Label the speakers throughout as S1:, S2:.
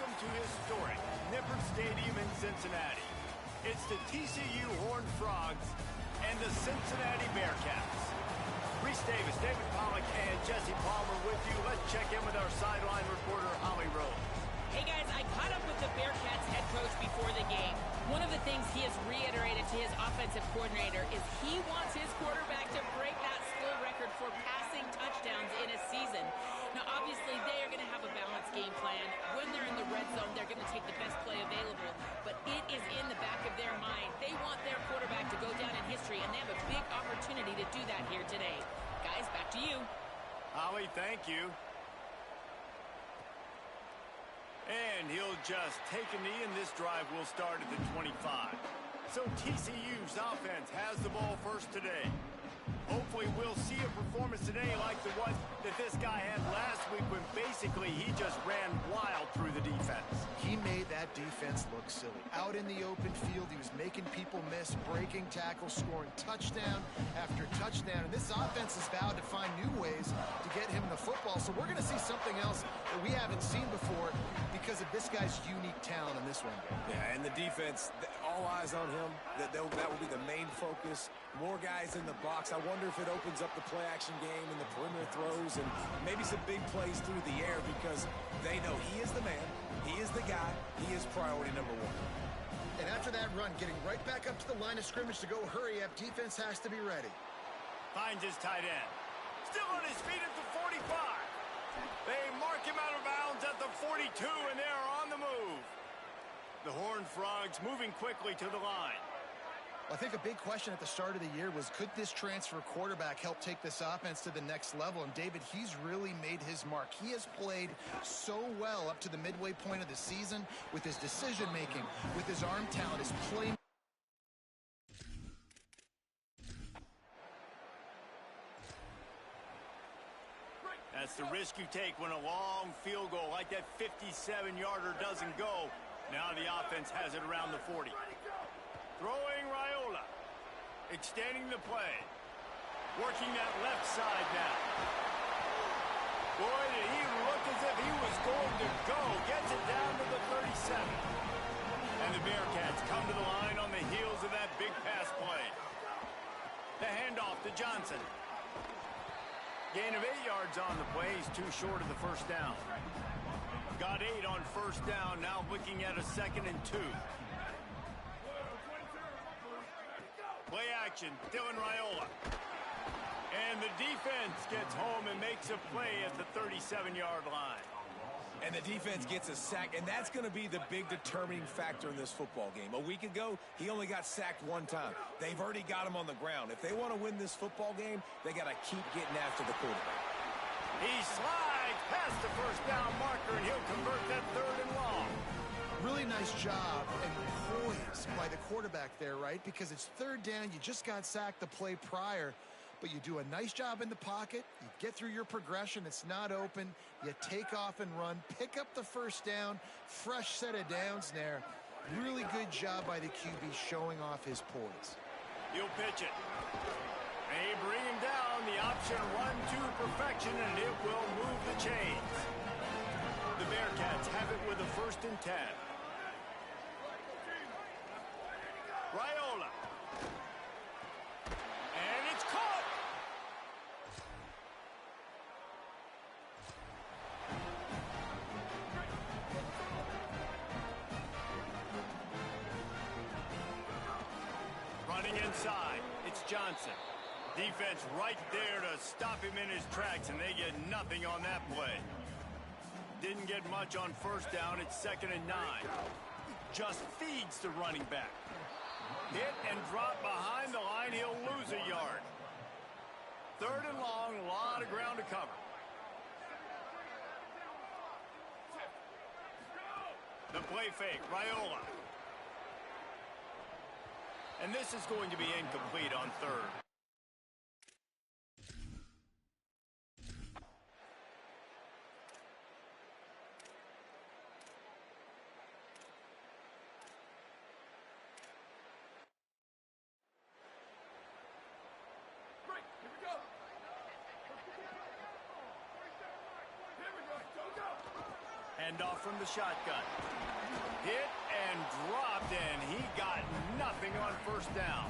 S1: welcome to historic Nippert Stadium in Cincinnati. It's the TCU Horned Frogs and the Cincinnati Bearcats. Reese Davis, David Pollack, and Jesse Palmer with you. Let's check in with our sideline reporter, Holly Rose.
S2: Hey guys, I caught up with the Bearcats head coach before the game. One of the things he has reiterated to his offensive coordinator is he wants his quarterback to break that school record for passing touchdowns in a season. Now, obviously, they are going to have a balanced game plan. When they're in the red zone, they're going to take the best play available. But it is in the back of their mind. They want their quarterback to go down in history, and they have a big opportunity to do that here today. Guys, back to you.
S1: Holly, thank you. And he'll just take a knee, and this drive will start at the 25. So TCU's offense has the ball first today. Hopefully we'll see a performance today like the one that this guy had last week when basically he just ran wild through the defense.
S3: He made that defense look silly. Out in the open field, he was making people miss, breaking tackles, scoring touchdown after touchdown. And this offense is vowed to find new ways to get him the football. So we're going to see something else that we haven't seen before because of this guy's unique talent in this one.
S4: Yeah, and the defense, all eyes on him. That will be the main focus. More guys in the box. I wonder if it opens up the play-action game and the perimeter throws and maybe some big plays through the air because they know he is the man, he is the guy, he is priority number one.
S3: And after that run, getting right back up to the line of scrimmage to go hurry up, defense has to be ready.
S1: Finds his tight end. Still on his feet at the 45. They mark him out of bounds at the 42, and they're on the move. The Horned Frogs moving quickly to the line.
S3: Well, I think a big question at the start of the year was, could this transfer quarterback help take this offense to the next level? And David, he's really made his mark. He has played so well up to the midway point of the season with his decision-making, with his arm talent, his play.
S1: That's the risk you take when a long field goal like that 57-yarder doesn't go. Now the offense has it around the 40. Throwing Raiola. Extending the play. Working that left side now. Boy, did he look as if he was going to go. Gets it down to the 37. And the Bearcats come to the line on the heels of that big pass play. The handoff to Johnson. Gain of 8 yards on the play. He's too short of the first down. Got 8 on first down. Now looking at a 2nd and 2. Play action, Dylan Raiola. And the defense gets home and makes a play at the 37-yard line.
S4: And the defense gets a sack, and that's going to be the big determining factor in this football game. A week ago, he only got sacked 1 time. They've already got him on the ground. If they want to win this football game, they got to keep getting after the quarterback.
S1: He slides past the first down marker, and he'll convert that 3rd and long.
S3: Really nice job and poise by the quarterback there, right? Because it's 3rd down. You just got sacked the play prior, but you do a nice job in the pocket. You get through your progression. It's not open. You take off and run, pick up the first down, fresh set of downs there. Really good job by the QB showing off his poise.
S1: He'll pitch it. They bring him down. The option 1-2 perfection, and it will move the chains. The Bearcats have it with a 1st and 10. Raiola. And it's caught. Running inside, it's Johnson. Defense right there to stop him in his tracks, and they get nothing on that play. Didn't get much on first down. It's 2nd and 9. Just feeds the running back. Hit and drop behind the line. He'll lose a yard. 3rd and long. A lot of ground to cover. The play fake. Raiola. And this is going to be incomplete on 3rd. Handoff from the shotgun. Hit and dropped, and he got nothing on first down.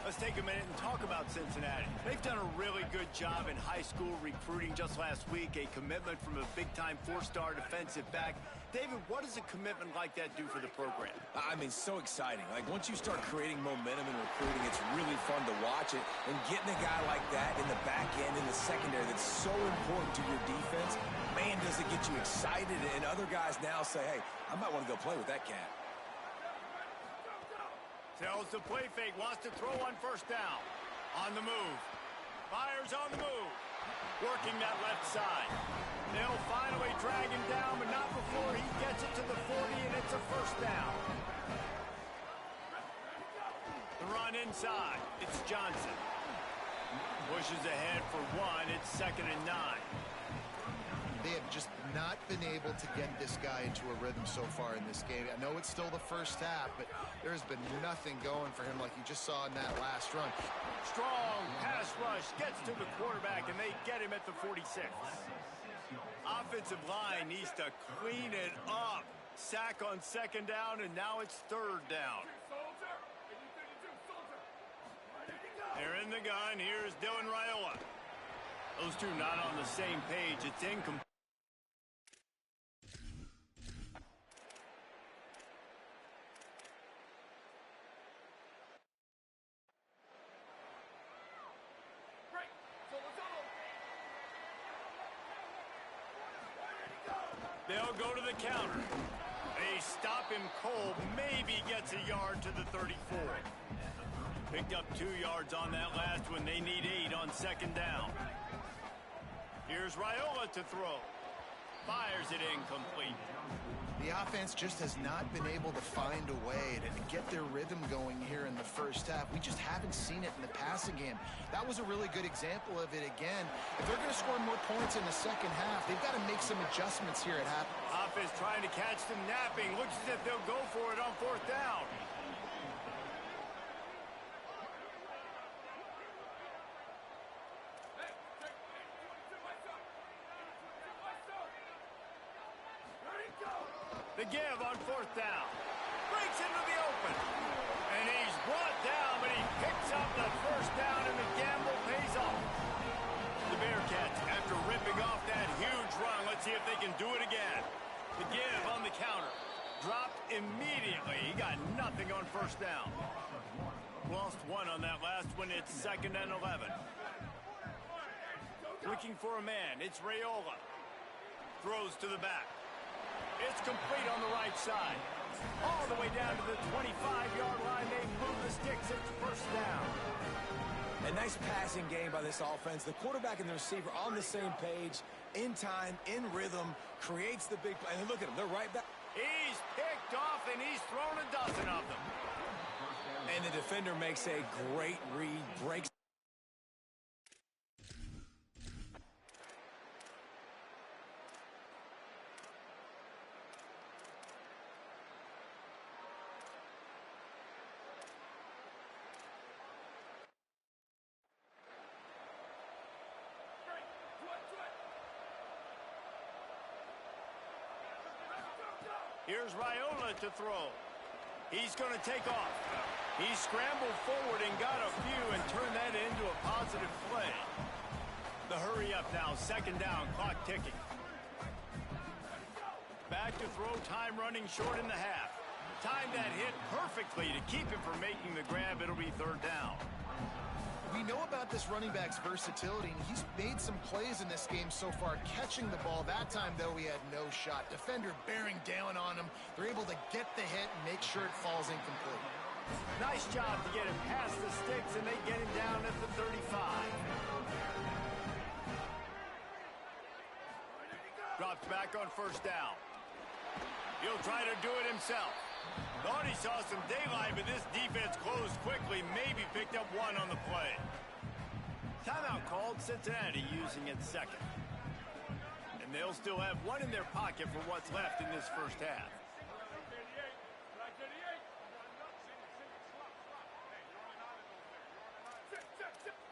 S1: Let's take a minute and talk about Cincinnati. They've done a really good job in high school recruiting. Just last week, a commitment from a big-time four-star defensive back. David, what does a commitment like that do for the program?
S4: I mean, so exciting. Like, once you start creating momentum in recruiting, it's really fun to watch it. And getting a guy like that in the back end, in the secondary, that's so important to your defense, man, does it get you excited. And other guys now say, hey, I might want to go play with that cat.
S1: Tells the play fake, wants to throw on first down. On the move. Fires on the move. Working that left side. They'll finally drag him down, but not before he gets it to the 40, and it's a first down. The run inside. It's Johnson. Pushes ahead for one. It's 2nd and 9.
S3: They have just not been able to get this guy into a rhythm so far in this game. I know it's still the first half, but there has been nothing going for him like you just saw in that last run.
S1: Strong pass rush gets to the quarterback, and they get him at the 46. Offensive line needs to clean it up. Sack on 2nd down, and now it's 3rd down. They're in the gun. Here's Dylan Raiola. Those two not on the same page. It's incomplete. They'll go to the counter. They stop him cold. Maybe gets a yard to the 34. Picked up 2 yards on that last one. They need 8 on 2nd down. Here's Raiola to throw. Fires it incomplete.
S3: The offense just has not been able to find a way to get their rhythm going here in the first half. We just haven't seen it in the passing game. That was a really good example of it again. If they're going to score more points in the second half, they've got to make some adjustments here at half.
S1: Offense trying to catch them napping. Looks as if they'll go for it on 4th down. The give on 4th down. Breaks into the open. And he's brought down, but he picks up the first down, and the gamble pays off. The Bearcats, after ripping off that huge run, let's see if they can do it again. The give on the counter. Dropped immediately. He got nothing on first down. Lost 1 on that last one. It's 2nd and 11. Looking for a man. It's Raiola. Throws to the back. It's complete on the right side. All the way down to the 25-yard line. They move the sticks. It's first down.
S4: A nice passing game by this offense. The quarterback and the receiver on the same page, in time, in rhythm, creates the big play. And look at them. They're right back.
S1: He's picked off, and he's thrown a dozen of them.
S4: And the defender makes a great read, breaks.
S1: Here's Raiola to throw. He's going to take off. He scrambled forward and got a few and turned that into a positive play. The hurry up now, 2nd down, clock ticking. Back to throw, time running short in the half. Timed that hit perfectly to keep him from making the grab. It'll be 3rd down.
S3: We know about this running back's versatility, and he's made some plays in this game so far, catching the ball. That time, though, he had no shot. Defender bearing down on him. They're able to get the hit and make sure it falls incomplete.
S1: Nice job to get him past the sticks, and they get him down at the 35. Drops back on first down. He'll try to do it himself. Thought he saw some daylight, but this defense closed quickly. Maybe picked up 1 on the play. Timeout called. Cincinnati using it 2nd. And they'll still have 1 in their pocket for what's left in this first half.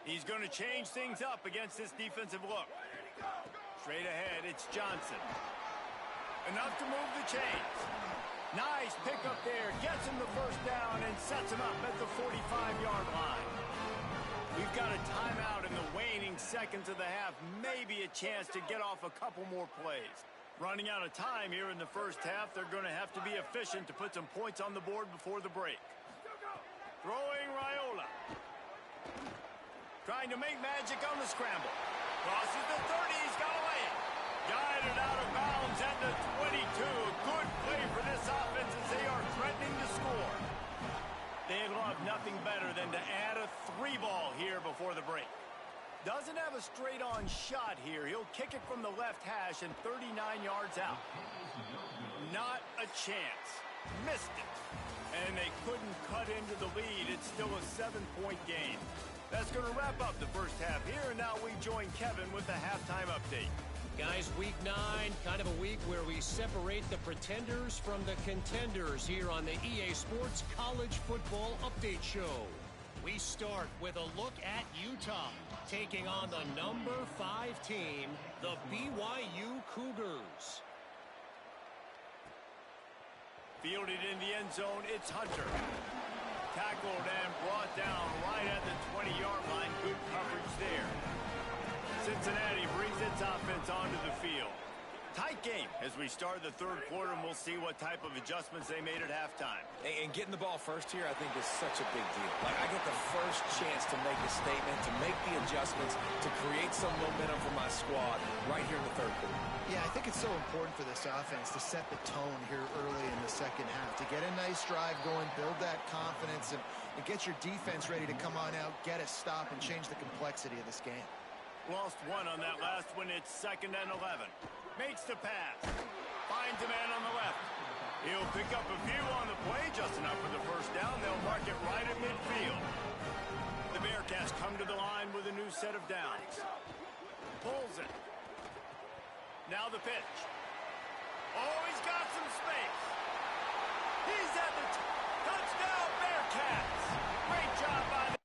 S1: He's going to change things up against this defensive look. Straight ahead, it's Johnson. Enough to move the chains. Nice pickup there. Gets him the first down and sets him up at the 45-yard line. We've got a timeout in the waning seconds of the half. Maybe a chance to get off a couple more plays. Running out of time here in the first half. They're going to have to be efficient to put some points on the board before the break. Throwing Raiola. Trying to make magic on the scramble. Crosses the 30. He's got to lay it. Guided out of bounds at the 22. Good play for this offense as they are threatening to score. They'd love nothing better than to add a 3-ball here before the break. Doesn't have a straight-on shot here. He'll kick it from the left hash and 39 yards out. Not a chance. Missed it. And they couldn't cut into the lead. It's still a 7-point game. That's going to wrap up the first half here, and now we join Kevin with the halftime update.
S5: Guys, week 9, kind of a week where we separate the pretenders from the contenders here on the EA Sports College Football Update Show. We start with a look at Utah, taking on the number 5 team, the BYU Cougars.
S1: Fielded in the end zone, it's Hunter. Tackled and brought down right at the 20-yard line. Good coverage there. Cincinnati brings its offense onto the field. Tight game as we start the third quarter, and we'll see what type of adjustments they made at halftime.
S4: And getting the ball first here, I think, is such a big deal. Like, I get the first chance to make a statement, to make the adjustments, to create some momentum for my squad right here in the third quarter.
S3: Yeah, I think it's so important for this offense to set the tone here early in the second half, to get a nice drive going, build that confidence, and get your defense ready to come on out, get a stop, and change the complexity of this game.
S1: Lost one on that last one. It's 2nd and 11. Makes the pass. Finds a man on the left. He'll pick up a few on the play, just enough for the first down. They'll mark it right at midfield. The Bearcats come to the line with a new set of downs. Pulls it. Now the pitch. Oh, he's got some space. He's at the touchdown, Bearcats. Great job by the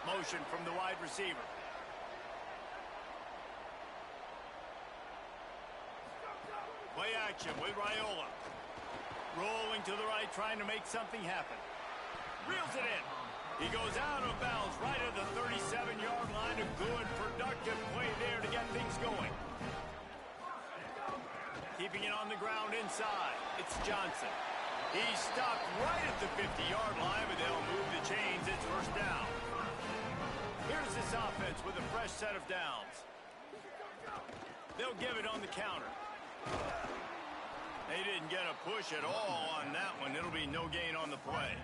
S1: motion from the wide receiver. Play action with Raiola. Rolling to the right, trying to make something happen. Reels it in. He goes out of bounds right at the 37-yard line. A good, productive play there to get things going. Keeping it on the ground inside. It's Johnson. He stopped right at the 50-yard line, but they'll move the chains. It's first down. Here's this offense with a fresh set of downs. They'll give it on the counter. They didn't get a push at all on that one. It'll be no gain on the play.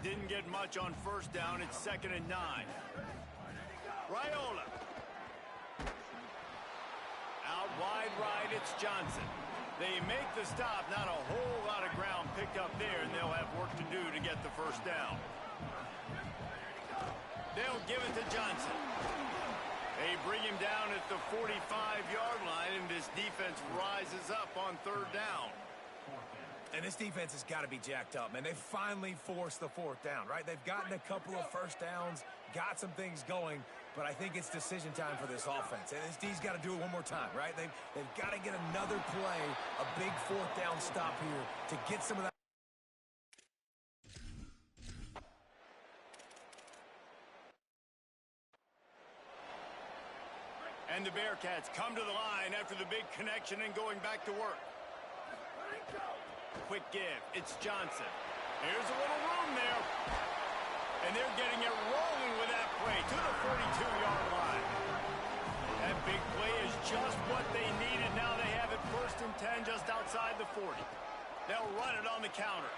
S1: Didn't get much on first down. It's 2nd and 9. Raiola. Out wide right, it's Johnson. They make the stop. Not a whole lot of ground picked up there, and they'll have work to do to get the first down. They'll give it to Johnson. They bring him down at the 45-yard line, and this defense rises up on third down.
S4: And this defense has got to be jacked up, man. They finally forced the fourth down, right? They've gotten a couple of first downs, got some things going, but I think it's decision time for this offense. And this D's got to do it one more time, right? They've got to get another play, a big fourth down stop here to get some of that.
S1: And the Bearcats come to the line after the big connection and going back to work. Quick give. It's Johnson. There's a little room there. And they're getting it rolling with that play to the 42-yard line. That big play is just what they needed. Now they have it 1st and 10 just outside the 40. They'll run it on the counter.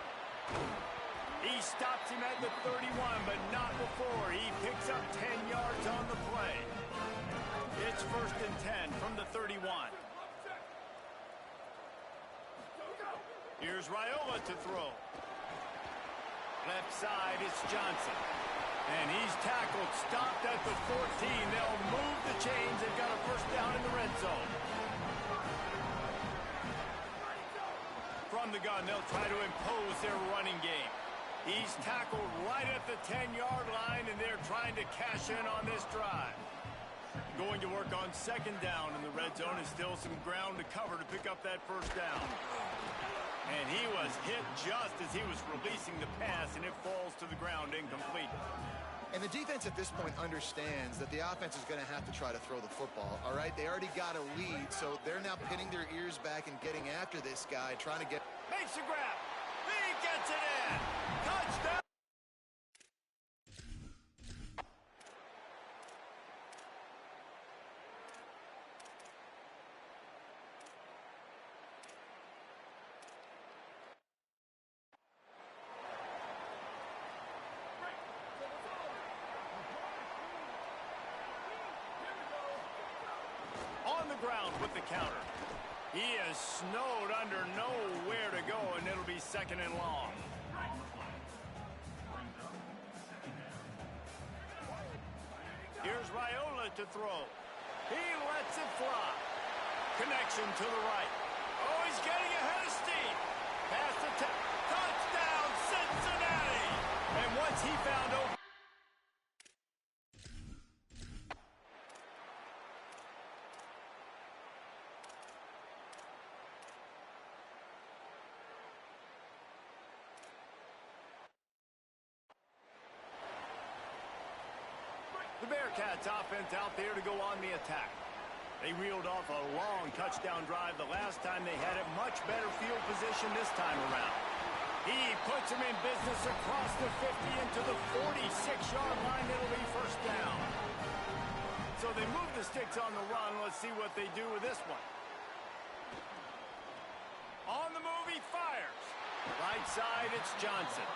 S1: He stops him at the 31, but not before. He picks up 10 yards on the play. It's 1st and 10 from the 31. Here's Raiola to throw. Left side, it's Johnson. And he's tackled, stopped at the 14. They'll move the chains. They've got a first down in the red zone. From the gun, they'll try to impose their running game. He's tackled right at the 10-yard line, and they're trying to cash in on this drive. Going to work on second down in the red zone is still some ground to cover to pick up that first down. And he was hit just as he was releasing the pass, and it falls to the ground incomplete.
S3: And the defense at this point understands that the offense is going to have to try to throw the football, all right? They already got a lead, so they're now pinning their ears back and getting after this guy, trying to get...
S1: Makes the grab. He gets it in. Touchdown. On the ground with the counter. He is snowed under, nowhere to go, and it'll be second and long. Here's Raiola to throw. He lets it fly. Connection to the right. Oh, he's getting ahead of steam. Pass the touchdown, Cincinnati. And once he found open. The Bearcats offense out there to go on the attack. They reeled off a long touchdown drive the last time they had it. Much better field position this time around. He puts them in business across the 50 into the 46-yard line. It'll be first down. So they move the sticks on the run. Let's see what they do with this one. On the move, he fires. Right side, it's Johnson.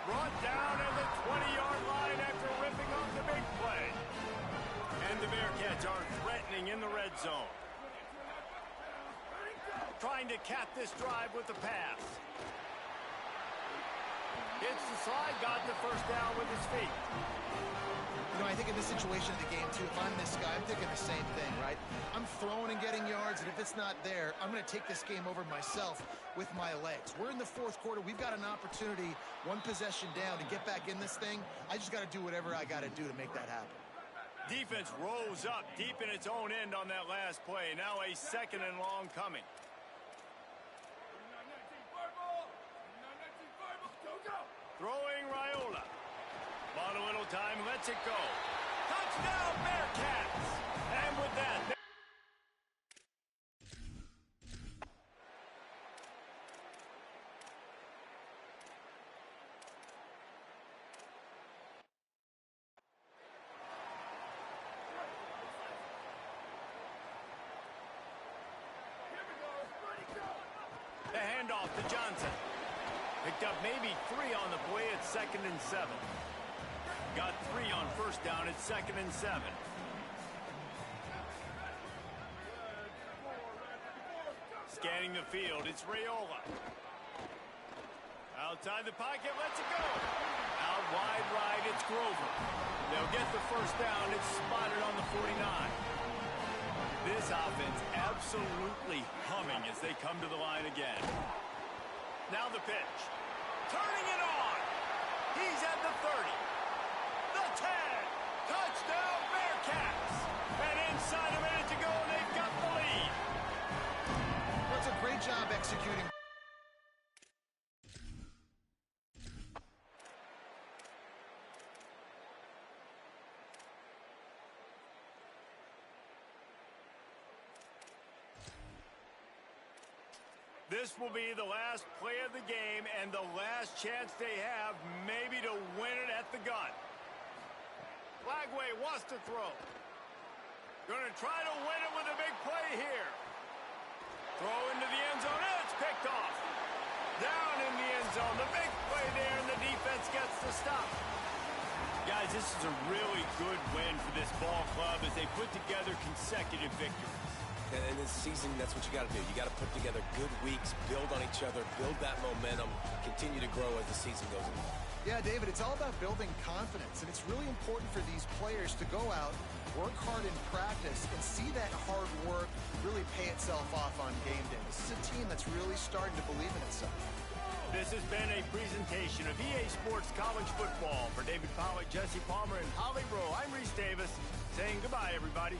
S1: Brought down at the 20-yard line after ripping off the big play. And the Bearcats are threatening in the red zone. Trying to cap this drive with the pass. Hits the slide, got the first down with his feet.
S3: You know, I think in this situation of the game, too, if I'm this guy, I'm thinking the same thing, right? I'm throwing and getting yards, and if it's not there, I'm going to take this game over myself with my legs. We're in the fourth quarter. We've got an opportunity, one possession down, to get back in this thing. I just got to do whatever I got to do to make that happen.
S1: Defense rose up deep in its own end on that last play. Now a second and long coming. Throwing Raiola. Bought a little time, lets it go. Touchdown, Bearcats! And with that... The handoff to Johnson. Picked up maybe 3 on the play at 2nd and 7. Got 3 on first down at 2nd and 7. Scanning the field, it's Raiola. Outside the pocket, lets it go. Out wide right, it's Grover. They'll get the first down. It's spotted on the 49. This offense absolutely humming as they come to the line again. Now the pitch. Turning it on. He's at the 30. The 10. Touchdown, Bearcats. And inside a minute to go, they've got the lead.
S3: That's a great job executing.
S1: This will be the last play of the game and the last chance they have maybe to win it at the gun. Flagway wants to throw. Going to try to win it with a big play here. Throw into the end zone. It's picked off. Down in the end zone. The big play there, and the defense gets the stop. Guys, this is a really good win for this ball club as they put together consecutive victories.
S4: And this season, that's what you got to do. You got to put together good weeks, build on each other, build that momentum, continue to grow as the season goes on.
S3: Yeah, David, it's all about building confidence, and it's really important for these players to go out work hard in practice and see that hard work really pay itself off on game day. This is a team that's really starting to believe in itself.
S1: This has been a presentation of EA Sports College Football. For David Pollack, Jesse Palmer, and Holly Rowe, I'm Reese Davis saying goodbye, everybody.